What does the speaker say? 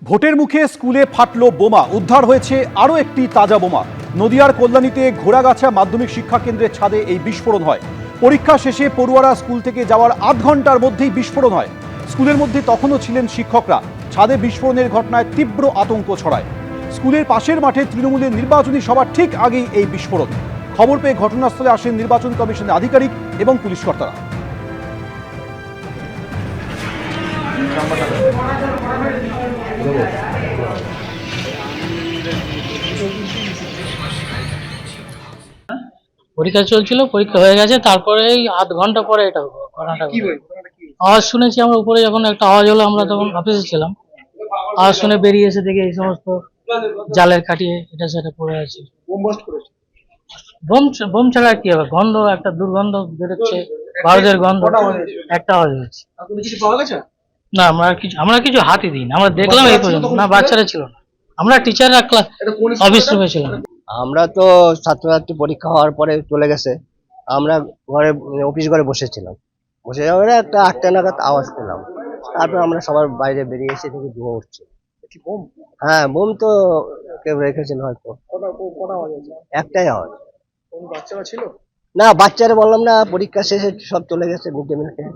ভোটের মুখে স্কুলে ফাটলো বোমা, উদ্ধার হয়েছে আরও একটি তাজা বোমা। নদিয়ার কল্যাণীতে ঘোড়াগাছা মাধ্যমিক শিক্ষা কেন্দ্রের ছাদে এই বিস্ফোরণ হয়। পরীক্ষা শেষে পড়ুয়ারা স্কুল থেকে যাওয়ার আধ ঘন্টার মধ্যেই বিস্ফোরণ হয়। স্কুলের মধ্যে তখনও ছিলেন শিক্ষকরা। ছাদে বিস্ফোরণের ঘটনায় তীব্র আতঙ্ক ছড়ায়। স্কুলের পাশের মাঠে তৃণমূলের নির্বাচনী সভার ঠিক আগেই এই বিস্ফোরণ। খবর পেয়ে ঘটনাস্থলে আসেন নির্বাচন কমিশনের আধিকারিক এবং পুলিশ কর্তারা। পরীক্ষা চলছিল, পরীক্ষা হয়ে গেছে, তারপরে এই আধ ঘন্টা পরে এটা ঘটনাটা আওয়াজ শুনেছি আমরা। উপরে যখন একটা আওয়াজ হলো, আমরা তখন অফিসে ছিলাম। আওয়াজ শুনে বেরিয়ে এসে দেখি এই সমস্ত জালের কাটিয়ে এটা সেটা পড়ে আছে। বোম বোম ছাড়া কি হবে? গন্ধ, একটা দুর্গন্ধ বেরোচ্ছে, ভারতের গন্ধ। একটা আওয়াজ হয়েছে। না, আমরা কিছু হাতই দিই না, আমরা দেখলাম এই পর্যন্ত। না, বাচ্চারা ছিল না, আমরা টিচাররা ক্লাস অফিস রুমে ছিলাম। আমরা তো ছাত্রছাত্রী পরীক্ষা হওয়ার পরে চলে গেছে, আমরা ঘরে অফিস ঘরে বসেছিলাম। বসে যাওয়ার একটা 8টা নাগাদ আওয়াজ পেলাম। তারপর আমরা সবার বাইরে বেরিয়ে এসে দেখি ধোঁয়া উঠছে। হ্যাঁ, বোম তো কেউ রেখেছেন হয়তো। একটাই আওয়াজ। না, বাচ্চারা বললাম না, পরীক্ষা শেষে সব চলে গেছে মিড ডে মিল খেয়ে।